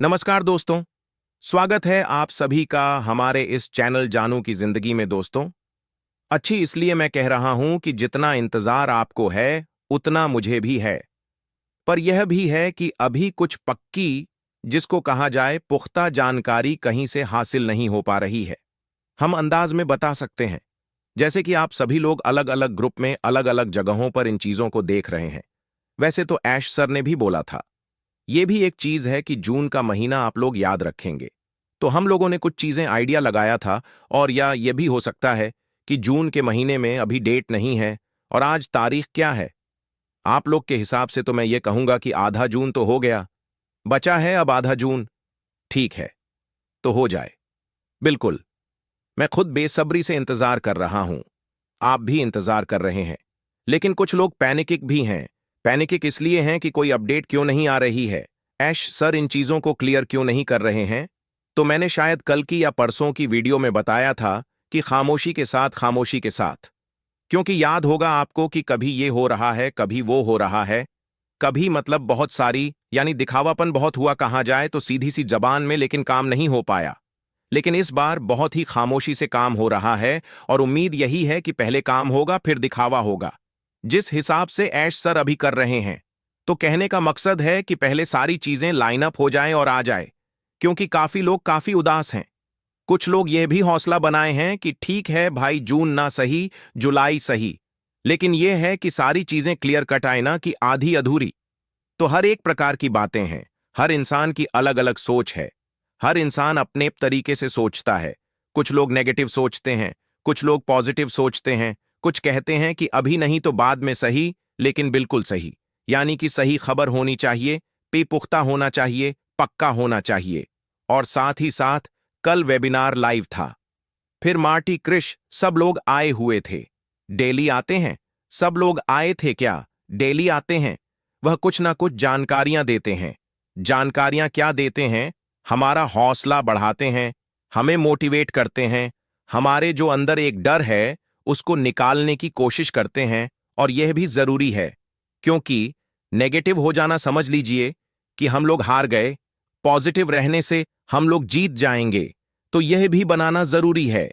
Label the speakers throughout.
Speaker 1: नमस्कार दोस्तों। स्वागत है आप सभी का हमारे इस चैनल जानू की जिंदगी में। दोस्तों, अच्छी इसलिए मैं कह रहा हूं कि जितना इंतजार आपको है उतना मुझे भी है, पर यह भी है कि अभी कुछ पक्की, जिसको कहा जाए पुख्ता जानकारी कहीं से हासिल नहीं हो पा रही है। हम अंदाज में बता सकते हैं, जैसे कि आप सभी लोग अलग अलग ग्रुप में अलग अलग जगहों पर इन चीजों को देख रहे हैं। वैसे तो ऐश सर ने भी बोला था, ये भी एक चीज है कि जून का महीना आप लोग याद रखेंगे। तो हम लोगों ने कुछ चीजें आइडिया लगाया था, और या ये भी हो सकता है कि जून के महीने में अभी डेट नहीं है। और आज तारीख क्या है? आप लोग के हिसाब से तो मैं ये कहूंगा कि आधा जून तो हो गया, बचा है अब आधा जून। ठीक है, तो हो जाए। बिल्कुल, मैं खुद बेसब्री से इंतजार कर रहा हूं, आप भी इंतजार कर रहे हैं। लेकिन कुछ लोग पैनिकिक भी हैं। पैनिकिक इसलिए हैं कि कोई अपडेट क्यों नहीं आ रही है, ऐश सर इन चीजों को क्लियर क्यों नहीं कर रहे हैं। तो मैंने शायद कल की या परसों की वीडियो में बताया था कि खामोशी के साथ, खामोशी के साथ। क्योंकि याद होगा आपको कि कभी ये हो रहा है, कभी वो हो रहा है, कभी मतलब बहुत सारी, यानी दिखावापन बहुत हुआ कहा जाए तो सीधी सी जबान में, लेकिन काम नहीं हो पाया। लेकिन इस बार बहुत ही खामोशी से काम हो रहा है, और उम्मीद यही है कि पहले काम होगा फिर दिखावा होगा, जिस हिसाब से ऐश सर अभी कर रहे हैं। तो कहने का मकसद है कि पहले सारी चीजें लाइनअप हो जाएं और आ जाए, क्योंकि काफी लोग काफी उदास हैं। कुछ लोग यह भी हौसला बनाए हैं कि ठीक है भाई, जून ना सही, जुलाई सही, लेकिन यह है कि सारी चीजें क्लियर कट आए ना कि आधी अधूरी। तो हर एक प्रकार की बातें हैं, हर इंसान की अलग अलग सोच है, हर इंसान अपने तरीके से सोचता है। कुछ लोग नेगेटिव सोचते हैं, कुछ लोग पॉजिटिव सोचते हैं, कुछ कहते हैं कि अभी नहीं तो बाद में सही, लेकिन बिल्कुल सही, यानी कि सही खबर होनी चाहिए, बेपुख्ता होना चाहिए, पक्का होना चाहिए। और साथ ही साथ कल वेबिनार लाइव था, फिर मार्टी क्रिश, सब लोग आए हुए थे। डेली आते हैं, सब लोग आए थे क्या? डेली आते हैं। वह कुछ ना कुछ जानकारियां देते हैं। जानकारियां क्या देते हैं? हमारा हौसला बढ़ाते हैं, हमें मोटिवेट करते हैं, हमारे जो अंदर एक डर है उसको निकालने की कोशिश करते हैं। और यह भी जरूरी है, क्योंकि नेगेटिव हो जाना समझ लीजिए कि हम लोग हार गए, पॉजिटिव रहने से हम लोग जीत जाएंगे। तो यह भी बनाना जरूरी है।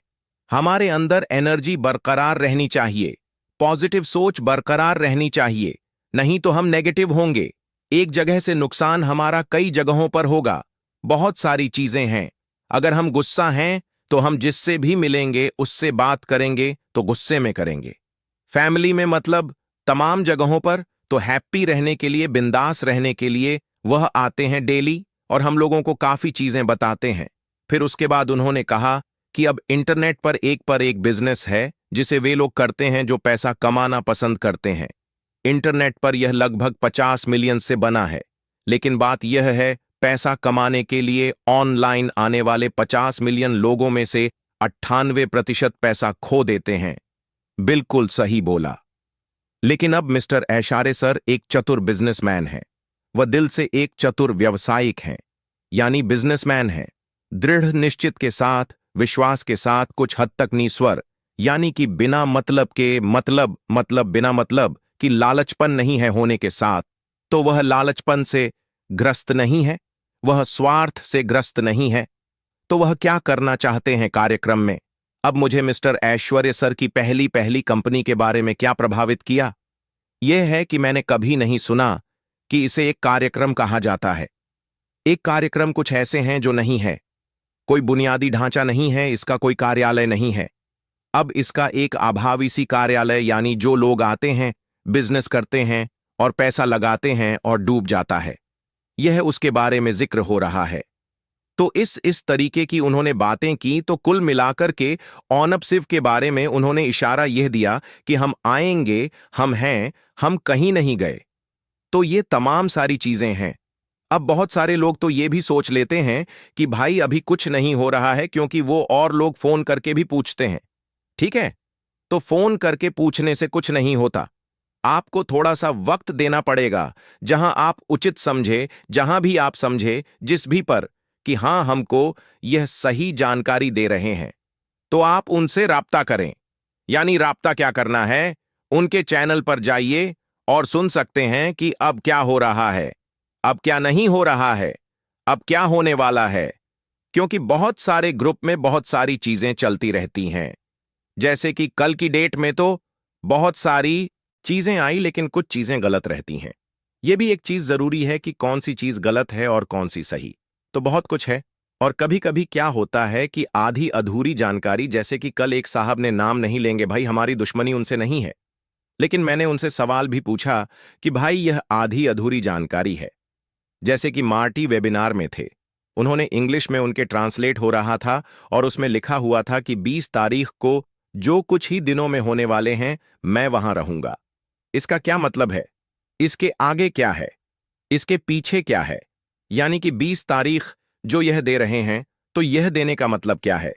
Speaker 1: हमारे अंदर एनर्जी बरकरार रहनी चाहिए, पॉजिटिव सोच बरकरार रहनी चाहिए, नहीं तो हम नेगेटिव होंगे। एक जगह से नुकसान हमारा कई जगहों पर होगा। बहुत सारी चीजें हैं। अगर हम गुस्सा हैं तो हम जिससे भी मिलेंगे उससे बात करेंगे तो गुस्से में करेंगे। फैमिली में मतलब तमाम जगहों पर तो हैप्पी रहने के लिए, बिंदास रहने के लिए वह आते हैं डेली, और हम लोगों को काफी चीजें बताते हैं। फिर उसके बाद उन्होंने कहा कि अब इंटरनेट पर एक बिजनेस है जिसे वे लोग करते हैं जो पैसा कमाना पसंद करते हैं। इंटरनेट पर यह लगभग 50 मिलियन से बना है, लेकिन बात यह है, पैसा कमाने के लिए ऑनलाइन आने वाले 50 मिलियन लोगों में से 98% पैसा खो देते हैं। बिल्कुल सही बोला। लेकिन अब मिस्टर ऐशारे सर एक चतुर बिजनेसमैन हैं। वह दिल से एक चतुर व्यवसायिक हैं, यानी बिजनेसमैन हैं। दृढ़ निश्चित के साथ, विश्वास के साथ, कुछ हद तक निस्वर, यानी कि बिना मतलब के, मतलब बिना मतलब कि लालचपन नहीं है होने के साथ। तो वह लालचपन से ग्रस्त नहीं है, वह स्वार्थ से ग्रस्त नहीं है। तो वह क्या करना चाहते हैं कार्यक्रम में? अब मुझे मिस्टर ऐश्वर्य सर की पहली पहली कंपनी के बारे में क्या प्रभावित किया, यह है कि मैंने कभी नहीं सुना कि इसे एक कार्यक्रम कहा जाता है। एक कार्यक्रम कुछ ऐसे हैं जो नहीं है, कोई बुनियादी ढांचा नहीं है, इसका कोई कार्यालय नहीं है। अब इसका एक अभावी सी कार्यालय, यानी जो लोग आते हैं, बिजनेस करते हैं और पैसा लगाते हैं और डूब जाता है, यह उसके बारे में जिक्र हो रहा है। तो इस तरीके की उन्होंने बातें की। तो कुल मिलाकर के ऑनअप सिव के बारे में उन्होंने इशारा यह दिया कि हम आएंगे, हम हैं, हम कहीं नहीं गए। तो ये तमाम सारी चीजें हैं। अब बहुत सारे लोग तो ये भी सोच लेते हैं कि भाई अभी कुछ नहीं हो रहा है, क्योंकि वो और लोग फोन करके भी पूछते हैं। ठीक है, तो फोन करके पूछने से कुछ नहीं होता। आपको थोड़ा सा वक्त देना पड़ेगा, जहां आप उचित समझे, जहां भी आप समझे, जिस भी पर कि हां हमको यह सही जानकारी दे रहे हैं, तो आप उनसे राब्ता करें। यानी राब्ता क्या करना है, उनके चैनल पर जाइए और सुन सकते हैं कि अब क्या हो रहा है, अब क्या नहीं हो रहा है, अब क्या होने वाला है? क्योंकि बहुत सारे ग्रुप में बहुत सारी चीजें चलती रहती हैं। जैसे कि कल की डेट में तो बहुत सारी चीजें आई, लेकिन कुछ चीजें गलत रहती हैं। यह भी एक चीज जरूरी है कि कौन सी चीज गलत है और कौन सी सही। तो बहुत कुछ है। और कभी कभी क्या होता है कि आधी अधूरी जानकारी, जैसे कि कल एक साहब ने, नाम नहीं लेंगे भाई, हमारी दुश्मनी उनसे नहीं है, लेकिन मैंने उनसे सवाल भी पूछा कि भाई यह आधी अधूरी जानकारी है। जैसे कि मार्टी वेबिनार में थे, उन्होंने इंग्लिश में, उनके ट्रांसलेट हो रहा था और उसमें लिखा हुआ था कि 20 तारीख को जो कुछ ही दिनों में होने वाले हैं, मैं वहां रहूंगा। इसका क्या मतलब है? इसके आगे क्या है? इसके पीछे क्या है? यानी कि 20 तारीख जो यह दे रहे हैं, तो यह देने का मतलब क्या है?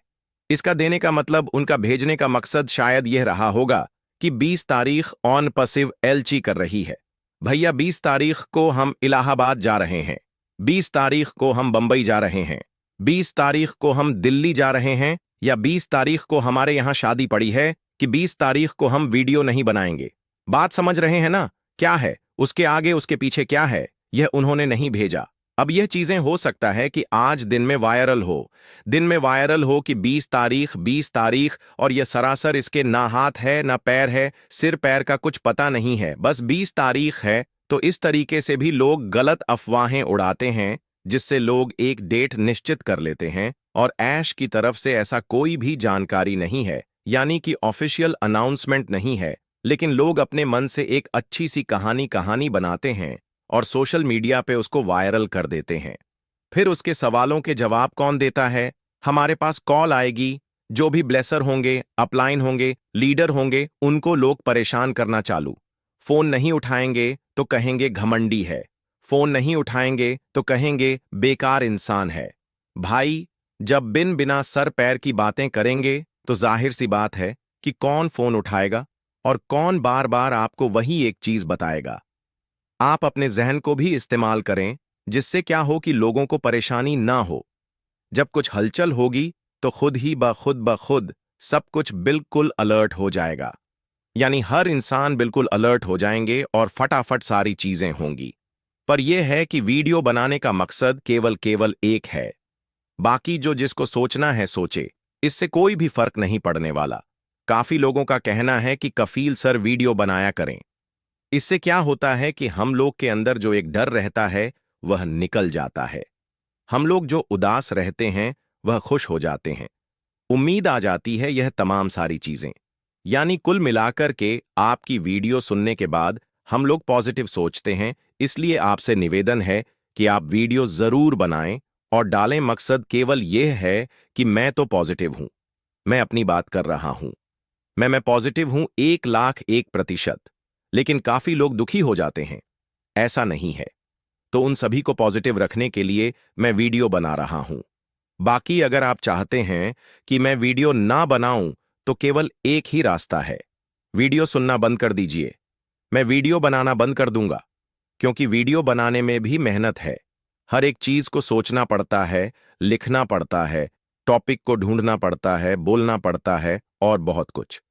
Speaker 1: इसका देने का मतलब, उनका भेजने का मकसद शायद यह रहा होगा कि 20 तारीख ऑन पसिव एलची कर रही है। भैया 20 तारीख को हम इलाहाबाद जा रहे हैं, 20 तारीख को हम बंबई जा रहे हैं, 20 तारीख को हम दिल्ली जा रहे हैं, या 20 तारीख को हमारे यहां शादी पड़ी है कि 20 तारीख को हम वीडियो नहीं बनाएंगे। बात समझ रहे हैं ना? क्या है उसके आगे, उसके पीछे क्या है, यह उन्होंने नहीं भेजा। अब यह चीजें हो सकता है कि आज दिन में वायरल हो, दिन में वायरल हो कि 20 तारीख, 20 तारीख, और यह सरासर इसके ना हाथ है ना पैर है, सिर पैर का कुछ पता नहीं है, बस 20 तारीख है। तो इस तरीके से भी लोग गलत अफवाहें उड़ाते हैं, जिससे लोग एक डेट निश्चित कर लेते हैं और ऐश की तरफ से ऐसा कोई भी जानकारी नहीं है, यानी कि ऑफिशियल अनाउंसमेंट नहीं है, लेकिन लोग अपने मन से एक अच्छी सी कहानी बनाते हैं और सोशल मीडिया पे उसको वायरल कर देते हैं। फिर उसके सवालों के जवाब कौन देता है? हमारे पास कॉल आएगी, जो भी ब्लेसर होंगे, अपलाइन होंगे, लीडर होंगे, उनको लोग परेशान करना चालू। फोन नहीं उठाएंगे तो कहेंगे घमंडी है, फोन नहीं उठाएंगे तो कहेंगे बेकार इंसान है। भाई, जब बिन बिना सर पैर की बातें करेंगे तो जाहिर सी बात है कि कौन फोन उठाएगा और कौन बार बार आपको वही एक चीज बताएगा। आप अपने जहन को भी इस्तेमाल करें, जिससे क्या हो कि लोगों को परेशानी ना हो। जब कुछ हलचल होगी तो खुद ही ब खुद सब कुछ बिल्कुल अलर्ट हो जाएगा, यानी हर इंसान बिल्कुल अलर्ट हो जाएंगे और फटाफट सारी चीजें होंगी। पर यह है कि वीडियो बनाने का मकसद केवल केवल एक है। बाकी जो जिसको सोचना है सोचे, इससे कोई भी फर्क नहीं पड़ने वाला। काफी लोगों का कहना है कि कफील सर वीडियो बनाया करें। इससे क्या होता है कि हम लोग के अंदर जो एक डर रहता है वह निकल जाता है। हम लोग जो उदास रहते हैं वह खुश हो जाते हैं, उम्मीद आ जाती है, यह तमाम सारी चीजें। यानी कुल मिलाकर के आपकी वीडियो सुनने के बाद हम लोग पॉजिटिव सोचते हैं। इसलिए आपसे निवेदन है कि आप वीडियो जरूर बनाएं और डालें। मकसद केवल यह है कि मैं तो पॉजिटिव हूं, मैं अपनी बात कर रहा हूं, मैं पॉजिटिव हूं 1,01,000%। लेकिन काफी लोग दुखी हो जाते हैं, ऐसा नहीं है। तो उन सभी को पॉजिटिव रखने के लिए मैं वीडियो बना रहा हूं। बाकी अगर आप चाहते हैं कि मैं वीडियो ना बनाऊं, तो केवल एक ही रास्ता है, वीडियो सुनना बंद कर दीजिए। मैं वीडियो बनाना बंद कर दूंगा, क्योंकि वीडियो बनाने में भी मेहनत है। हर एक चीज को सोचना पड़ता है, लिखना पड़ता है, टॉपिक को ढूंढना पड़ता है, बोलना पड़ता है और बहुत कुछ।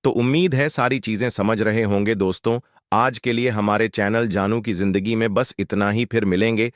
Speaker 1: तो उम्मीद है सारी चीजें समझ रहे होंगे दोस्तों। आज के लिए हमारे चैनल जानू की जिंदगी में बस इतना ही, फिर मिलेंगे